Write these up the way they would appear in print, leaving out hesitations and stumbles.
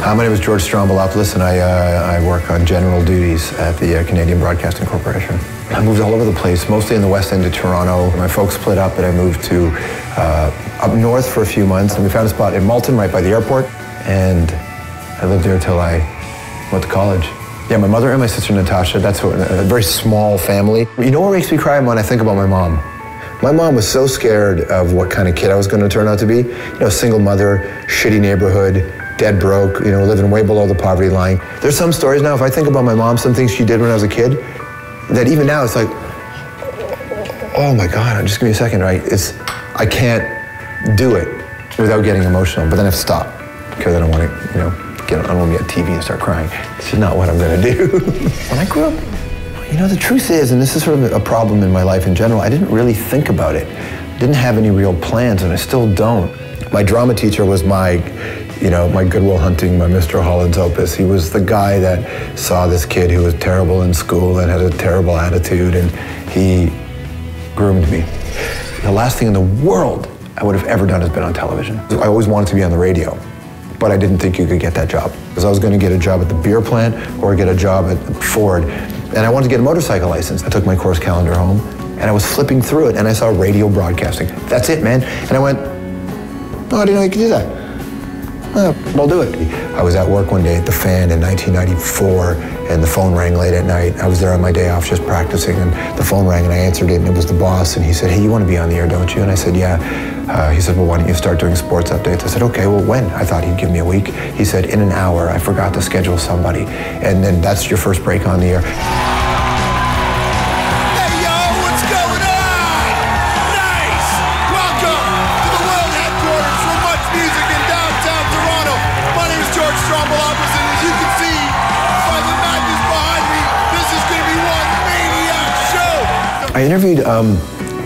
My name is George Stroumboulopoulos, and I work on general duties at the Canadian Broadcasting Corporation. I moved all over the place, mostly in the west end of Toronto. My folks split up, and I moved to up north for a few months, and we found a spot in Malton, right by the airport, and I lived there till I went to college. Yeah, my mother and my sister Natasha, that's a very small family. You know what makes me cry when I think about my mom? My mom was so scared of what kind of kid I was going to turn out to be. You know, single mother, shitty neighborhood, dead broke, you know, living way below the poverty line. There's some stories now, if I think about my mom, some things she did when I was a kid, that even now it's like, oh my God, just give me a second, right? I can't do it without getting emotional, but then I have to stop because I don't want to, you know, I don't want to be on TV and start crying. This is not what I'm going to do. When I grew up, you know, the truth is, and this is sort of a problem in my life in general, I didn't really think about it. Didn't have any real plans, and I still don't. My drama teacher was my Good Will Hunting, my Mr. Holland's Opus. He was the guy that saw this kid who was terrible in school and had a terrible attitude, and he groomed me. The last thing in the world I would have ever done has been on television. I always wanted to be on the radio, but I didn't think you could get that job. Because I was going to get a job at the beer plant or get a job at Ford. And I wanted to get a motorcycle license. I took my course calendar home, and I was flipping through it, and I saw radio broadcasting. That's it, man. And I went, oh, I didn't know you could do that. Well, I'll do it. I was at work one day at the Fan in 1994, and the phone rang late at night. I was there on my day off just practicing, and the phone rang, and I answered it, and it was the boss, and he said, hey, you want to be on the air, don't you? And I said, yeah. He said, well, why don't you start doing sports updates? I said, okay, well, when? I thought he'd give me a week. He said, in an hour. I forgot to schedule somebody. And then that's your first break on the air. Hey, yo, what's going on? Nice! Welcome to the world headquarters for MuchMusic in downtown Toronto. My name is George Stroumboulopoulos, and as you can see by the madness behind me, this is going to be one maniac show. I interviewed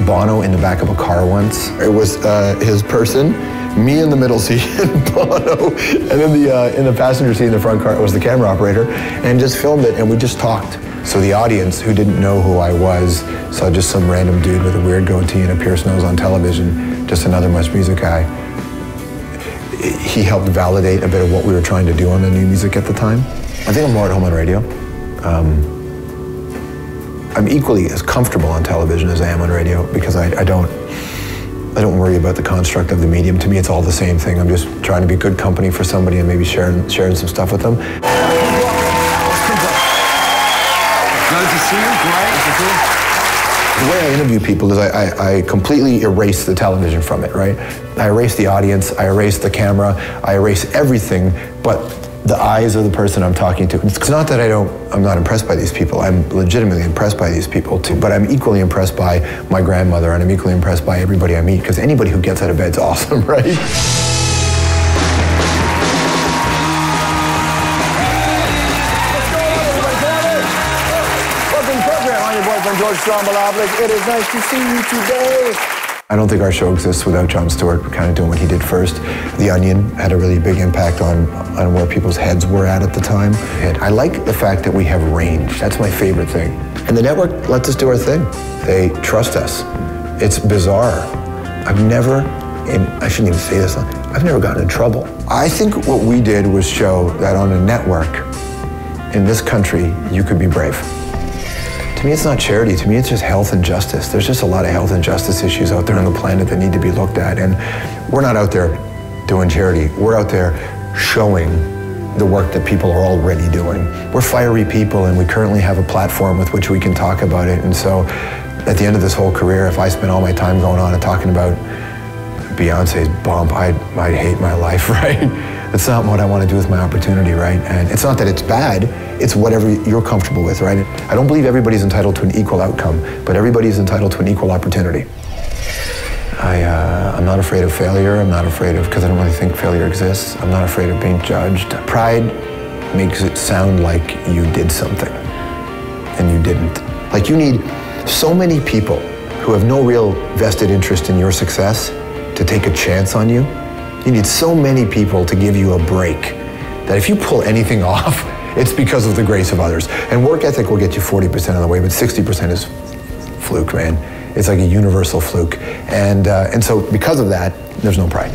Bono in the back of a car once. It was his person, me in the middle seat, and Bono, and then in the passenger seat in the front car, it was the camera operator, and just filmed it, and we just talked. So the audience, who didn't know who I was, saw just some random dude with a weird goatee and a pierced nose on television, just another MuchMusic guy. He helped validate a bit of what we were trying to do on the new music at the time. I think I'm more at home on radio. I'm equally as comfortable on television as I am on radio because I don't worry about the construct of the medium. To me, it's all the same thing. I'm just trying to be good company for somebody and maybe sharing some stuff with them. Good to see you. Great. The way I interview people is I completely erase the television from it, right? I erase the audience, I erase the camera, I erase everything but the eyes of the person I'm talking to. It's not that I'm not impressed by these people. I'm legitimately impressed by these people too, but I'm equally impressed by my grandmother, and I'm equally impressed by everybody I meet, because anybody who gets out of bed's awesome, right? Welcome to the program. I'm your boyfriend, George Stroumboulopoulos. It is nice to see you today. I don't think our show exists without Jon Stewart kind of doing what he did first. The Onion had a really big impact on where people's heads were at the time. And I like the fact that we have range. That's my favorite thing. And the network lets us do our thing. They trust us. It's bizarre. I've never, and I shouldn't even say this, I've never gotten in trouble. I think what we did was show that on a network in this country, you could be brave. To me, it's not charity. To me, it's just health and justice. There's just a lot of health and justice issues out there on the planet that need to be looked at. And we're not out there doing charity. We're out there showing the work that people are already doing. We're fiery people, and we currently have a platform with which we can talk about it. And so at the end of this whole career, if I spent all my time going on and talking about Beyonce's bump, I'd hate my life, right? It's not what I want to do with my opportunity, right? And it's not that it's bad, it's whatever you're comfortable with, right? I don't believe everybody's entitled to an equal outcome, but everybody's entitled to an equal opportunity. I'm not afraid of failure. I'm not afraid of, because I don't really think failure exists. I'm not afraid of being judged. Pride makes it sound like you did something, and you didn't. Like, you need so many people who have no real vested interest in your success to take a chance on you. You need so many people to give you a break that if you pull anything off, it's because of the grace of others. And work ethic will get you 40% of the way, but 60% is fluke, man. It's like a universal fluke. And so because of that, there's no pride.